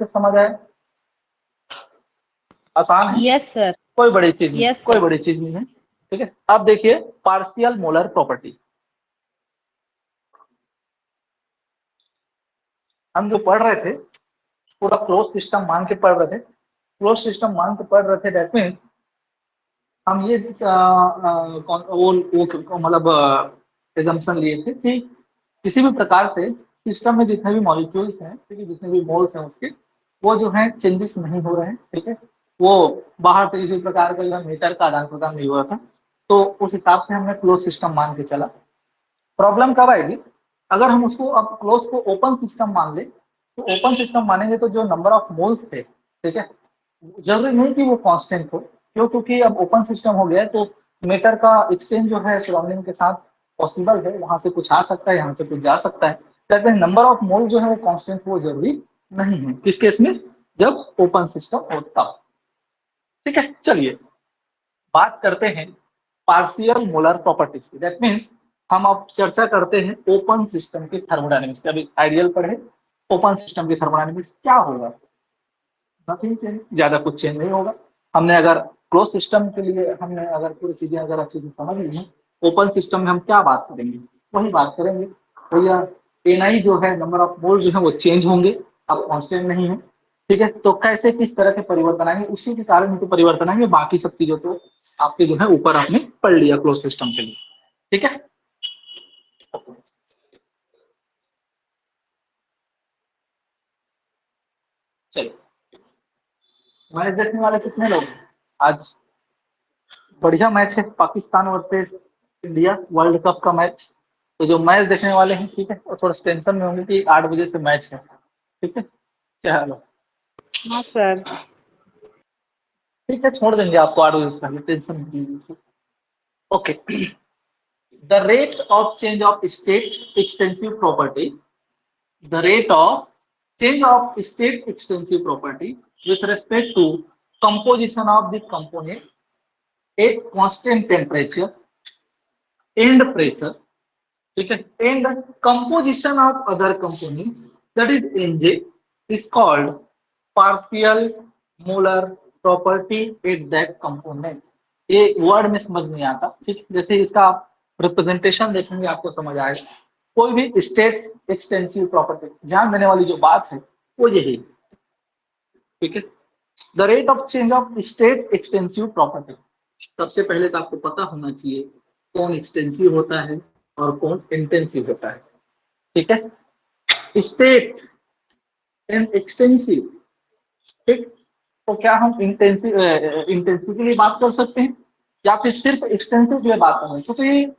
से समझ आए? आसान है? Yes sir. कोई बड़ी चीज नहीं, यस कोई सर। बड़ी चीज नहीं है। ठीक है, अब देखिए पार्शियल मोलर प्रॉपर्टी। हम जो पढ़ रहे थे पूरा क्लोज सिस्टम मान के पढ़ रहे थे, क्लोज सिस्टम मान के पढ़ रहे थे। दैट मीन्स हम ये वो मतलब एजम्पशन लिए थे कि किसी भी प्रकार से सिस्टम में जितने भी मॉलिक्यूल्स हैं, ठीक है, जितने भी मोल्स हैं उसके, वो जो है चेंजेस नहीं हो रहे हैं। ठीक है, वो बाहर से किसी प्रकार का जो मीटर का आदान प्रदान नहीं हो रहा था, तो उस हिसाब से हमने क्लोज सिस्टम मान के चला। प्रॉब्लम कब आएगी? अगर हम उसको अब क्लोज को ओपन सिस्टम मान ले, तो ओपन सिस्टम मानेंगे तो जो नंबर ऑफ मोल्स थे, ठीक है, जरूरी नहीं कि वो कांस्टेंट हो। क्यों? क्योंकि अब ओपन सिस्टम हो गया है, तो मेटर का एक्सचेंज जो है सराउंडिंग के साथ पॉसिबल है, वहां से कुछ आ सकता है, यहाँ से कुछ जा सकता है। कहते हैं नंबर ऑफ मोल जो है वो कांस्टेंट, वो जरूरी नहीं है। किस केस में? जब ओपन सिस्टम हो तब। ठीक है, चलिए बात करते हैं पार्शियल मोलर प्रॉपर्टीज की। दैट मीन्स हम अब चर्चा करते हैं ओपन सिस्टम के थर्मोडायनेमिक्स की। अभी आइडियल पढ़े, ओपन सिस्टम के थर्मोडायनेमिक्स क्या होगा? नथिंग चेंज, ज्यादा कुछ चेंज नहीं होगा। हमने अगर क्लोज सिस्टम के लिए हमने अगर पूरी चीजें अगर अच्छे से समझ ली हैं, ओपन सिस्टम में हम क्या बात करेंगे? वही बात करेंगे भैया। एनआई जो है, नंबर ऑफ मोल जो है वो चेंज होंगे, अब कांस्टेंट नहीं है। ठीक है, तो कैसे किस तरह के परिवर्तन आएंगे, उसी के कारण तो परिवर्तन आएंगे। बाकी सब चीजों तो आपके जो है ऊपर आपने पढ़ लिया क्लोज सिस्टम के लिए। ठीक है, चलिए मैच देखने वाले कितने लोग हैं? आज बढ़िया मैच है, Pakistan versus India, world cup का मैच। तो जो मैच देखने वाले हैं, ठीक है, और थोड़ा टेंशन में होंगे कि 8 बजे से मैच है। ठीक है, चलो हाँ सर। ठीक है, छोड़ देंगे आपको 8 बजे से, टेंशन नहीं। Okay, the rate of change of state extensive property, the rate of change of state extensive property with respect to composition of the component at constant temperature and pressure, ठीक है, and the composition of other component, that is NJ, is called partial molar property at that component। ये word में समझ नहीं आता, ठीक, जैसे इसका आप रिप्रेजेंटेशन देखेंगे आपको समझ आएगा। कोई भी स्टेट एक्सटेंसिव प्रॉपर्टी, ध्यान देने वाली जो बात है वो यही, ठीक है। The rate of change of state extensive property, सबसे पहले तो आपको पता होना चाहिए कौन एक्सटेंसिव होता है और कौन इंटेंसिव होता है। ठीक है, स्टेट एंड एक्सटेंसिव, ठीक, तो क्या हम इंटेंसिव के लिए बात कर सकते हैं या फिर सिर्फ एक्सटेंसिव के लिए बात कर रहे हैं? क्योंकि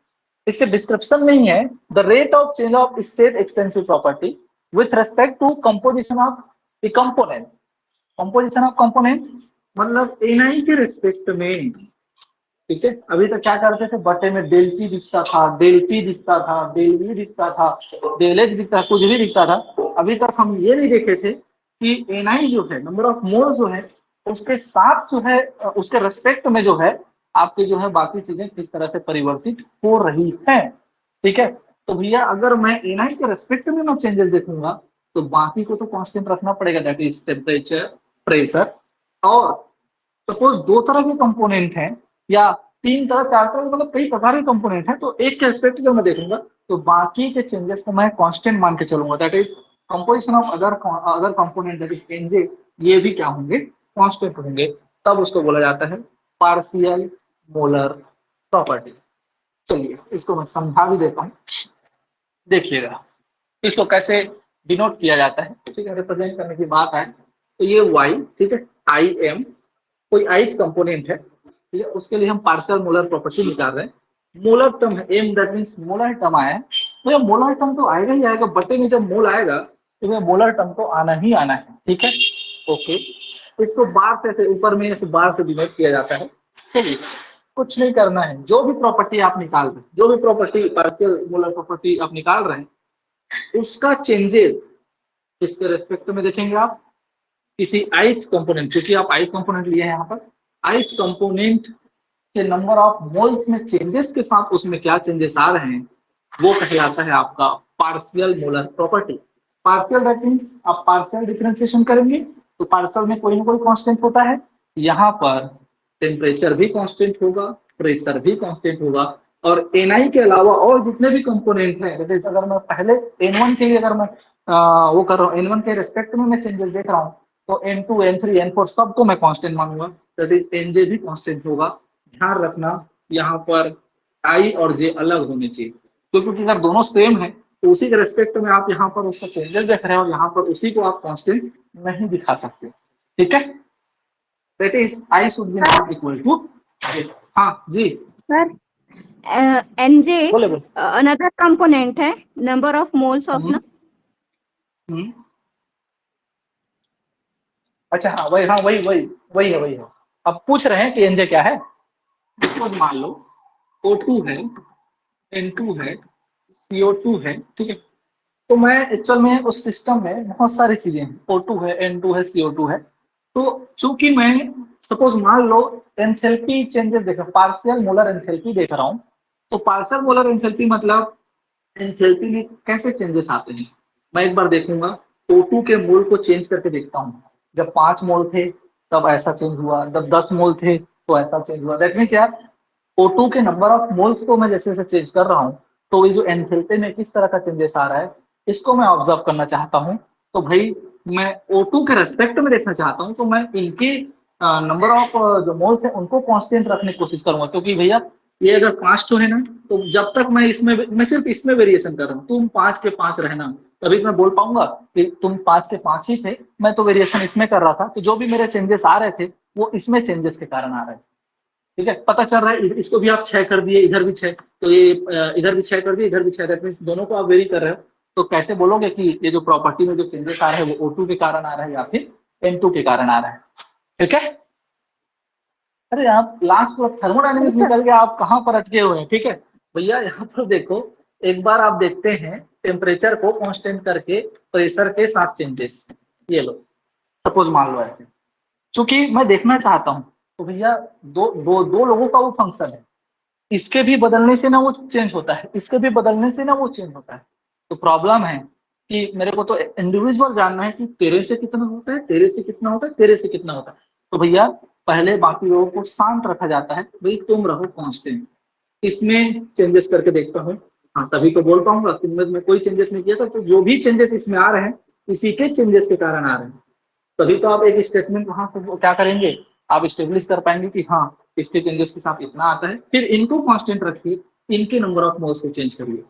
इसके डिस्क्रिप्शन में ही है, the rate of change of state extensive property with respect to composition of the component. Composition of component मतलब एनआई के रिस्पेक्ट में। ठीक है, अभी तक क्या करते थे, बटे में डेल टी दिखता था, डेल पी दिखता था, डेल वी दिखता था, डेल एच दिखता था, कुछ भी दिखता था। अभी तक हम ये नहीं देखे थे कि एनआई जो है, नंबर ऑफ मोल जो है, उसके साथ जो है, उसके रेस्पेक्ट में जो है आपके जो है बाकी चीजें किस तरह से परिवर्तित हो रही है। ठीक है, तो भैया अगर मैं एनआई के रेस्पेक्ट में मैं चेंजेस देखूंगा तो बाकी को तो कांस्टेंट रखना पड़ेगा, दैट इज टेम्परेचर, प्रेशर। और सपोज दो तरह के कंपोनेंट हैं या 3 तरह 4 तरह, मतलब कई प्रकार के कंपोनेंट हैं, तो एक के रेस्पेक्ट जब मैं देखूंगा तो बाकी के चेंजेस को मैं कांस्टेंट मान के चलूंगा, that is composition of other component, that is NJ, ये भी क्या होंगे, कांस्टेंट होंगे। तब उसको बोला जाता है पार्शियल मोलर प्रॉपर्टी। चलिए इसको मैं समझा भी देता हूँ, देखिएगा इसको कैसे डिनोट किया जाता है। ठीक है, रिप्रेजेंट करने की बात आए तो ये वाई, ठीक है, आई एम कोई आइथ कंपोनेंट है, ठीक है, उसके लिए हम पार्शियल मोलर प्रॉपर्टी निकाल रहे हैं। मोलर टर्म है M, that means molar term आया है, तो ये मोलर टर्म तो आएगा ही आएगा, बटे में जब मोल आएगा तो ये मोलर टर्म तो आना ही आना है। ठीक है, ओके, इसको बार से ऐसे ऊपर में ऐसे बार से डिनोट किया जाता है। चलिए कुछ नहीं करना है, जो भी प्रॉपर्टी आप निकाल रहे हैं, जो भी प्रॉपर्टी पार्शियल मोलर प्रॉपर्टी आप निकाल रहे हैं, उसका चेंजेस इसके रेस्पेक्ट में देखेंगे आप। किसी आइथ कंपोनेंट, क्योंकि आप आइथ कंपोनेंट लिए हैं यहाँ पर, आइथ कंपोनेंट के नंबर ऑफ मोल्स में चेंजेस के साथ उसमें क्या चेंजेस आ रहे हैं, वो कहलाता है आपका partial molar property. Partial that means आप पार्शियल डिफरेंशिएशन करेंगे तो पार्शियल में कोई ना कोई कांस्टेंट होता है। यहाँ पर टेम्परेचर भी कांस्टेंट होगा, प्रेशर भी कांस्टेंट होगा, और एनआई के अलावा और जितने भी कंपोनेंट हैं, जैसे अगर मैं पहले एन1 के लिए अगर मैं वो कर रहा हूँ, एन1 के रेस्पेक्ट में मैं चेंजेस देख रहा हूँ, तो एन2 एन3 एन4 सबको मैं कांस्टेंट मानूंगा, दैट इज एनजे भी कांस्टेंट होगा। ध्यान रखना यहाँ पर आई और जे अलग होने चाहिए, क्योंकि अगर दोनों सेम है तो उसी के रेस्पेक्ट में आप यहाँ पर उसका चेंजेस देख रहे हो, यहाँ पर उसी को आप कांस्टेंट नहीं दिखा सकते। ठीक है, that is I should be not equal to. हाँ जी Sir, NJ बोले बोले। another component है, number of moles of हम्म, ना। हम्म, अच्छा हाँ वही, हाँ वही वही वही है, वही है। अब पूछ रहे हैं कि एनजे क्या है। सपोज मान लो O2 है, N2 है, CO2 है, ठीक है। तो मैं एक्चुअल में उस सिस्टम में बहुत सारी चीजें हैं, O2 है, N2 है, CO2 है। तो चूंकि मैं सपोज मान लो एंथैल्पी चेंजेस देख रहा हूँ, पार्शियल मोलर एंथैल्पी देख रहा हूँ, तो पार्शियल मोलर एंथैल्पी मतलब एंथैल्पी में कैसे चेंजेस आते हैं। मैं एक बार देखूंगा O2 के मोल को चेंज करके देखता हूँ, जब 5 मोल थे तब ऐसा चेंज हुआ, जब 10 मोल थे तो ऐसा चेंज हुआ। दैट मीन्स यार O2 के नंबर ऑफ मोल्स को मैं जैसे जैसे चेंज कर रहा हूँ, तो ये जो एंथैल्पी में किस तरह का चेंजेस आ रहा है इसको मैं ऑब्जर्व करना चाहता हूँ। तो भाई मैं O2 के रेस्पेक्ट में देखना चाहता हूँ, तो मैं इनके नंबर ऑफ जो मोल्स है उनको कांस्टेंट रखने की कोशिश करूंगा, क्योंकि भैया ये अगर 5 तो है ना, तो जब तक मैं सिर्फ इसमें वेरिएशन कर रहा हूँ, तुम 5 के 5 रहना, तभी मैं बोल पाऊंगा कि तुम 5 के 5 ही थे, मैं तो वेरिएशन इसमें कर रहा था, तो जो भी मेरे चेंजेस आ रहे थे वो इसमें चेंजेस के कारण आ रहे थे। ठीक है, पता चल रहा है। इसको भी आप 6 कर दिए, इधर भी 6, तो ये इधर भी 6 कर दिए, इधर भी 6, दैट मीन्स दोनों को आप वेरी कर रहे हो। तो कैसे बोलोगे कि ये जो प्रॉपर्टी में जो चेंजेस आ रहे हैं वो O2 के कारण आ रहा है या फिर N2 के कारण आ रहा है। ठीक है, अरे आप लास्ट में थर्मोडायनेमिक्स सर निकल के आप कहाँ पर अटके हुए हैं। ठीक है भैया, यहाँ पर देखो, एक बार आप देखते हैं टेम्परेचर को कांस्टेंट करके प्रेशर के साथ चेंजेस, ये लो सपोज मान लो ऐसे, चूंकि मैं देखना चाहता हूँ, तो भैया दो लोगों का वो फंक्शन है, इसके भी बदलने से ना वो चेंज होता है, इसके भी बदलने से ना वो चेंज होता है। तो प्रॉब्लम है कि मेरे को तो इंडिविजुअल जानना है कि तेरे से कितना होता है, तेरे से कितना होता है, तेरे से कितना होता है। तो भैया पहले बाकी लोगों को शांत रखा जाता है, भाई तुम रहो कांस्टेंट, इसमें चेंजेस करके देखता हूँ। हाँ तभी तो बोल पाऊंगा, तुमने में कोई चेंजेस नहीं किया था, तो जो भी चेंजेस इसमें आ रहे हैं इसी के चेंजेस के कारण आ रहे हैं। तभी तो आप एक स्टेटमेंट वहां से क्या करेंगे, आप स्टेब्लिश कर पाएंगे कि हाँ इसके चेंजेस के साथ इतना आता है, फिर इनको कांस्टेंट रखिए, इनके नंबर ऑफ मोल्स को चेंज करिए,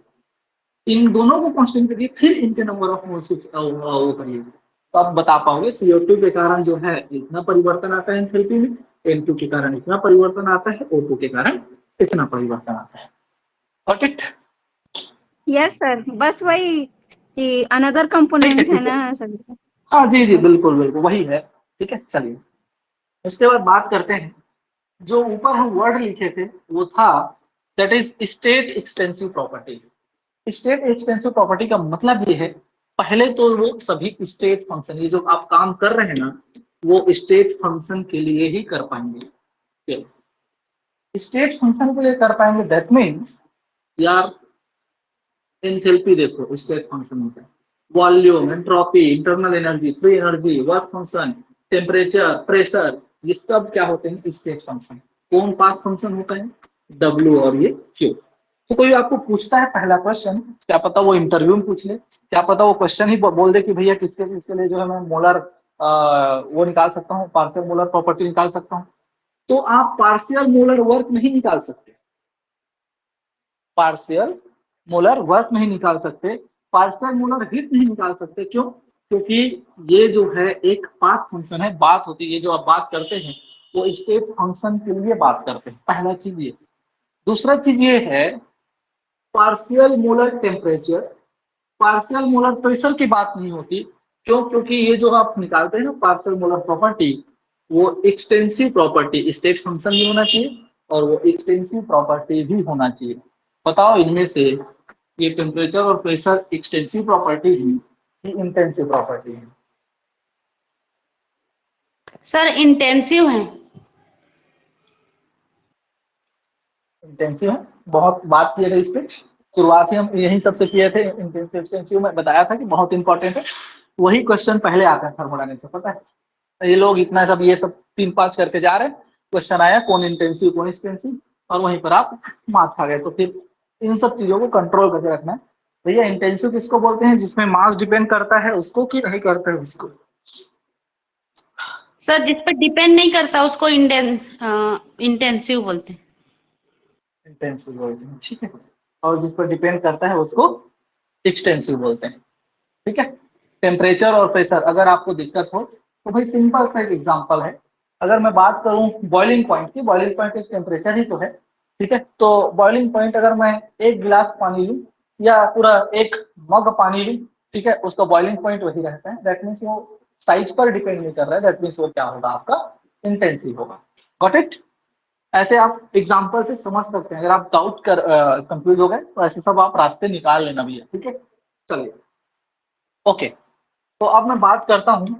इन दोनों को कांस्टेंट करिए, फिर इनके नंबर ऑफ मोल्स को वो करिए, तो आप बता पाओगे CO2 के कारण जो है इतना परिवर्तन आता है एंथैल्पी में, N2 के कारण इतना परिवर्तन आता है, O2 के कारण इतना परिवर्तन आता है। Got it. यस सर, बस वही कि अनदर ठीक है कंपोनेंट है ठीक है, ना सर। हाँ जी जी सर बिल्कुल बिल्कुल वही है। ठीक है चलिए, उसके बाद बात करते हैं, जो ऊपर हम वर्ड लिखे थे वो था that is state extensive property. State extensive property का मतलब ये है, पहले तो वो सभी स्टेट फंक्शन, ये जो आप काम कर रहे हैं ना, वो स्टेट फंक्शन के लिए ही कर पाएंगे। स्टेट फंक्शन के लिए कर पाएंगे, दैट मीन्स यार एंथैल्पी देखो स्टेट फंक्शन होता है, volume, entropy, internal energy, free energy, work function, temperature, pressure, ये सब क्या होते हैं स्टेट फंक्शन। कौन पाथ फंक्शन होता है, W और ये Q। तो कोई आपको पूछता है पहला क्वेश्चन, क्या पता वो इंटरव्यू में पूछ ले, क्या पता वो क्वेश्चन ही बोल दे कि भैया किसके किसके लिए जो है मैं मोलर वो निकाल सकता हूँ, पार्शियल मोलर प्रॉपर्टी निकाल सकता हूँ। तो आप पार्शियल मोलर वर्क नहीं निकाल सकते, पार्शियल मोलर वर्क नहीं निकाल सकते, पार्शियल मोलर हीट नहीं निकाल सकते। क्यों? क्योंकि ये जो है एक पाथ फंक्शन है, बात होती है, ये जो आप बात करते हैं वो स्टेट फंक्शन के लिए बात करते हैं, पहला चीज ये। दूसरा चीज ये है partial molar temperature, partial molar pressure की बात नहीं होती। क्यों? क्योंकि ये जो आप निकालते हैं ना पार्शियल मोलर प्रॉपर्टी, वो एक्सटेंसिव प्रॉपर्टी, स्टेट फंक्शन भी होना चाहिए और वो एक्सटेंसिव प्रॉपर्टी भी होना चाहिए। बताओ इनमें से ये टेम्परेचर और प्रेशर एक्सटेंसिव प्रॉपर्टी है कि इंटेंसिव प्रॉपर्टी है? सर इंटेंसिव है। इंटेंसिव है, बहुत बात किए थे इस पे। शुरुआत ही हम यही सबसे किए थे, इंटेंसिव एक्सटेंसिव में बताया था कि बहुत इंपॉर्टेंट है। वही क्वेश्चन पहले आता है थर्मोडायनेमिक्स में, पता है। ये लोग इतना सब ये सब 3-5 करके जा रहे हैं, क्वेश्चन आया कौन इंटेंसिव कौन एक्सटेंसिव, और वहीं पर आप मार खा गए। तो फिर इन सब चीजों को कंट्रोल करके रखना है। भैया इंटेंसिव किसको बोलते हैं, जिसमें मास डिपेंड करता है उसको, कि नहीं करता है उसको? सर जिस पर डिपेंड नहीं करता उसको इंटेंसिव बोलते हैं। इंटेंसिव बोलते हैं, ठीक है। और जिस पर डिपेंड करता है उसको एक्सटेंसिव बोलते हैं, ठीक है। टेम्परेचर और प्रेशर अगर आपको दिक्कत हो तो भाई सिंपल सा एक एग्जांपल है। अगर मैं बात करूं बॉइलिंग पॉइंट की, बॉइलिंग पॉइंट एक टेम्परेचर ही तो है, ठीक है। तो बॉइलिंग पॉइंट अगर मैं एक गिलास पानी लूं या पूरा एक मग पानी लूं, ठीक है, उसका बॉइलिंग पॉइंट वही रहता है। दैट मीन्स वो साइज पर डिपेंड नहीं कर रहा है, दैट मीन्स वो क्या होगा, आपका इंटेंसिव होगा। Got it? ऐसे आप एग्जाम्पल से समझ सकते हैं। अगर आप डाउट कर कंफ्यूज हो गए तो ऐसे सब आप रास्ते निकाल लेना भैया, ठीक है। चलिए, ओके। तो अब मैं बात करता हूँ,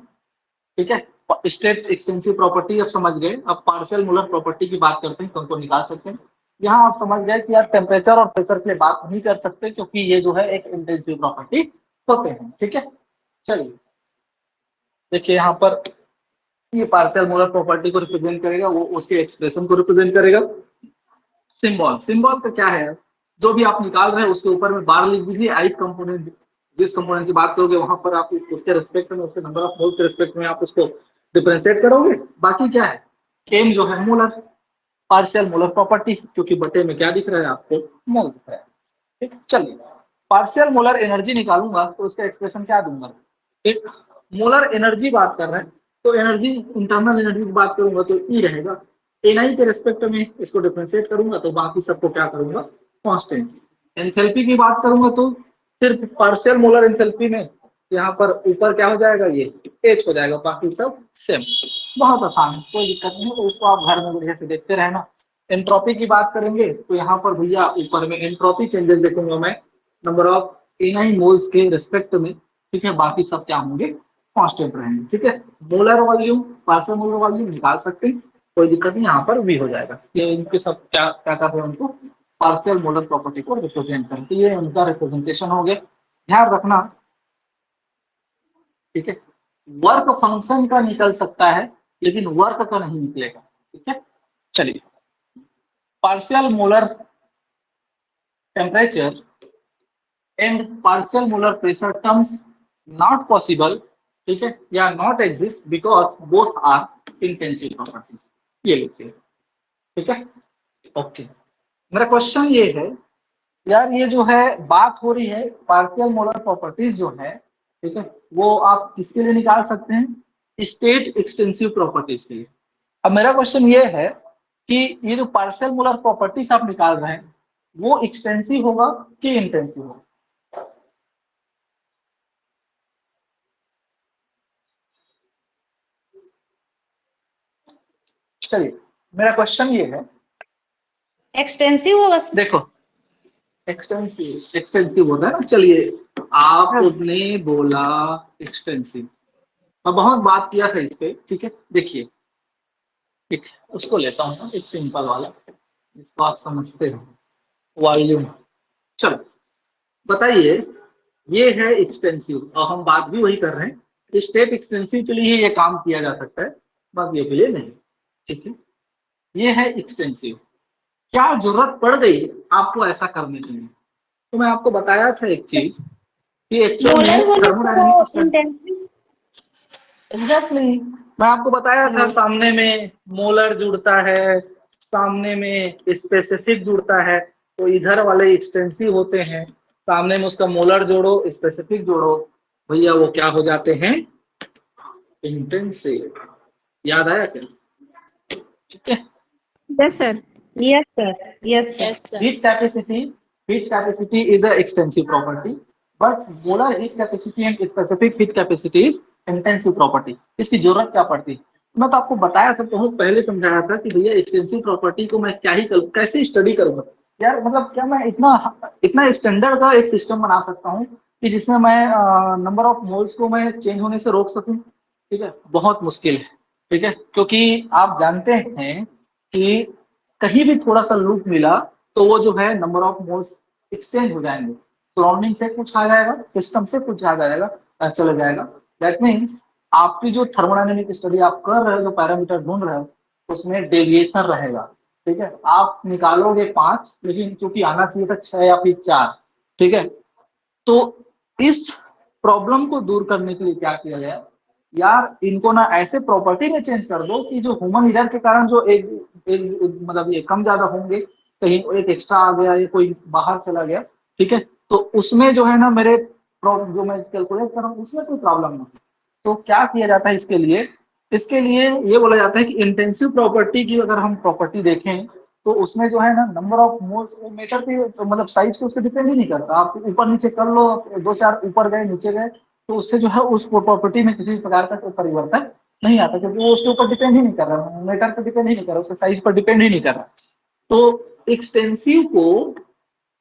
ठीक है। स्टेट एक्सटेंसिव प्रॉपर्टी अब समझ गए। अब पार्शियल मूलर प्रॉपर्टी की बात करते हैं, तो उनको निकाल सकते हैं। यहाँ आप समझ गए कि यार टेम्परेचर और प्रेशर के लिए बात नहीं कर सकते, क्योंकि ये जो है एक इंटेंसिव प्रॉपर्टी होते हैं, ठीक है। चलिए, देखिए यहाँ पर ये पार्शियल मूलर प्रॉपर्टी को रिप्रेजेंट करेगा, वो उसके एक्सप्रेशन को रिप्रेजेंट करेगा। सिंबल, सिंबल का क्या है, जो भी आप निकाल रहे हैं उसके ऊपर में बार लिख दीजिए। आई कंपोनेंट, जिस कंपोनेंट की बात करोगे वहां पर आप उसके रिस्पेक्ट में, उसके नंबर ऑफ मोल के रिस्पेक्ट में आप उसको डिफरेंशिएट करोगे। बाकी क्या है, एम जो है मोलर, पार्शियल मोलर प्रॉपर्टी, क्योंकि बटे में क्या दिख रहा है आपको, मोल दिख रहा है, ठीक। चलिए, पार्शियल मोलर एनर्जी निकालूंगा तो उसका एक्सप्रेशन क्या दूंगा। एक मोलर एनर्जी बात कर रहे हैं तो एनर्जी, इंटरनल एनर्जी की बात करूंगा तो ई रहेगा। एनआई के रेस्पेक्ट में इसको डिफरेंशिएट करूंगा तो बाकी सबको क्या करूंगा, कांस्टेंट। एंथैल्पी की बात करूंगा तो सिर्फ पार्शियल मोलर एंथैल्पी में यहाँ पर ऊपर क्या हो जाएगा, ये एच हो जाएगा, बाकी सब सेम। बहुत आसान है, कोई दिक्कत नहीं है। तो उसको आप घर में बढ़िया से देखते रहना। एंट्रोपी की बात करेंगे तो यहाँ पर भैया ऊपर में एंट्रोपी चेंजेस देखूंगा मैं, नंबर ऑफ एनआई मोल्स के रिस्पेक्ट में, ठीक है। बाकी सब क्या होंगे, कांस्टेंट रहेंगे, ठीक है। Molar volume, partial molar volume निकाल सकते हैं, कोई दिक्कत नहीं, यहाँ पर भी हो जाएगा। ये इनके सब क्या क्या कर रहे हैं, उनको पार्शियल मोलर प्रॉपर्टी को रिप्रेजेंट करते, ये उनका रिप्रेजेंटेशन हो गया। ध्यान रखना, ठीक है। वर्क फंक्शन का निकल सकता है लेकिन वर्क का नहीं निकलेगा, ठीक है। चलिए, partial molar temperature and partial molar pressure terms not possible, ठीक है, या not exist because both are intensive properties. ये लिखिए, ठीक है, ओके। मेरा क्वेश्चन ये है, यार ये जो है बात हो रही है पार्शियल मोलर प्रॉपर्टीज जो है, ठीक है, वो आप किसके लिए निकाल सकते हैं, स्टेट एक्सटेंसिव प्रॉपर्टीज के लिए। अब मेरा क्वेश्चन ये है कि ये जो पार्शियल मोलर प्रॉपर्टीज आप निकाल रहे हैं वो एक्सटेंसिव होगा कि इंटेंसिव होगा? चलिए, मेरा क्वेश्चन ये है, एक्सटेंसिव होगा सर। देखो एक्सटेंसिव, एक्सटेंसिव होता है ना। चलिए, आपने बोला एक्सटेंसिव, मैं बहुत बात किया था इस पे, ठीक है। देखिए, एक उसको लेता हूँ, एक सिंपल वाला जिसको आप समझते हो, वॉल्यूम। चलो बताइए, ये है एक्सटेंसिव और हम बात भी वही कर रहे हैं। स्टेट एक्सटेंसिव के लिए ये काम किया जा सकता है, बाकी के लिए नहीं, ठीक है। ये है एक्सटेंसिव। क्या जरूरत पड़ गई आपको ऐसा करने के लिए? तो मैं आपको बताया था एक चीज कि एक्चुअल मोलर में होने थर्मोडायनेमिक्स, तो इंटेंसिव। एग्जैक्टली मैं आपको बताया था, हाँ सामने में मोलर जुड़ता है, सामने में स्पेसिफिक जुड़ता है, तो इधर वाले एक्सटेंसिव होते हैं। सामने में उसका मोलर जोड़ो, स्पेसिफिक जोड़ो, भैया वो क्या हो जाते हैं, इंटेंसिव। याद आया क्या? ठीक है। Yes sir. Yes sir, yes sir. Heat capacity, heat capacity is a extensive property, but molar heat capacity and specific heat capacity is intensive property. इसकी जरूरत क्या पड़ती? मैं तो आपको बताया था, बहुत पहले समझाया था कि भैया एक्सटेंसिव प्रॉपर्टी को मैं क्या ही करूँ, कैसे स्टडी करूंगा यार। मतलब क्या मैं इतना इतना स्टैंडर्ड का एक सिस्टम बना सकता हूँ कि जिसमें मैं नंबर ऑफ मोल्स को मैं चेंज होने से रोक सकूं? ठीक है, बहुत मुश्किल है, ठीक है। क्योंकि आप जानते हैं कि कहीं भी थोड़ा सा लूप मिला तो वो जो है नंबर ऑफ मोल्स एक्सचेंज हो जाएंगे, सराउंडिंग से कुछ आ जाएगा, सिस्टम से कुछ आ जाएगा, चला जाएगा। दैट मीन्स आपकी जो थर्मोडायनेमिक स्टडी आप कर रहे हो, जो पैरामीटर ढूंढ रहे हो, उसमें डेविएशन रहेगा। ठीक है, आप निकालोगे 5, लेकिन चूंकि आना चाहिए था 6 या फिर 4। ठीक है, तो इस प्रॉब्लम को दूर करने के लिए क्या किया जाए, यार इनको ना ऐसे प्रॉपर्टी में चेंज कर दो कि जो ह्यूमन एरर के कारण जो एक मतलब ये कम ज्यादा होंगे, कहीं एक एक्स्ट्रा आ गया या कोई बाहर चला गया, ठीक है, तो उसमें जो है ना मेरे जो मैं कैलकुलेट कर रहा हूँ उसमें कोई प्रॉब्लम नहीं। तो क्या किया जाता है इसके लिए, इसके लिए ये बोला जाता है कि इंटेंसिव प्रॉपर्टी की अगर हम प्रॉपर्टी देखें तो उसमें जो है ना नंबर ऑफ मोल्स मीटर की मतलब साइज को उसके डिपेंड ही नहीं करता। आप ऊपर नीचे कर लो, 2-4 ऊपर गए नीचे गए, तो उससे जो है उस प्रॉपर्टी में किसी प्रकार का कोई परिवर्तन नहीं आता, क्योंकि वो उसके ऊपर डिपेंड ही नहीं कर रहा, मीटर पर डिपेंड ही नहीं कर रहा, उसके साइज पर डिपेंड ही नहीं कर रहा। तो एक्सटेंसिव को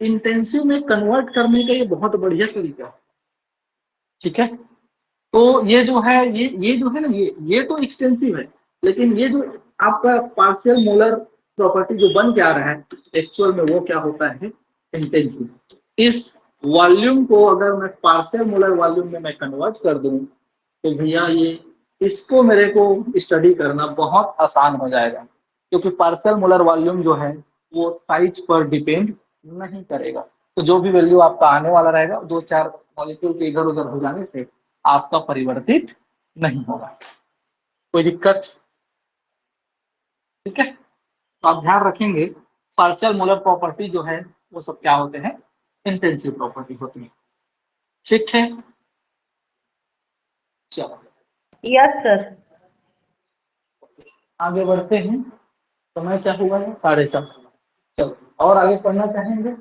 इंटेंसिव में कन्वर्ट करने का ये बहुत बढ़िया तरीका है। ठीक है, तो ये जो है ये जो है ना ये तो एक्सटेंसिव है, लेकिन ये जो आपका पार्शियल मोलर प्रॉपर्टी जो बन के आ रहा है एक्चुअल में वो क्या होता है, इंटेंसिव। इस वॉल्यूम को अगर मैं पार्शियल मोलर वॉल्यूम में मैं कन्वर्ट कर दूं तो भैया ये इसको मेरे को स्टडी करना बहुत आसान हो जाएगा, क्योंकि पार्शियल मोलर वॉल्यूम जो है वो साइज पर डिपेंड नहीं करेगा। तो जो भी वैल्यू आपका आने वाला रहेगा 2-4 मॉलिक्यूल के इधर उधर हो जाने से आपका परिवर्तित नहीं होगा। कोई दिक्कत? ठीक है, तो आप ध्यान रखेंगे पार्शियल मोलर प्रॉपर्टी जो है वो सब क्या होते हैं, इंटेंसिव प्रॉपर्टी होती है। ठीक है, चलो यस सर। आगे बढ़ते हैं। समय क्या हुआ है, 4:30। चलो और आगे पढ़ना चाहेंगे?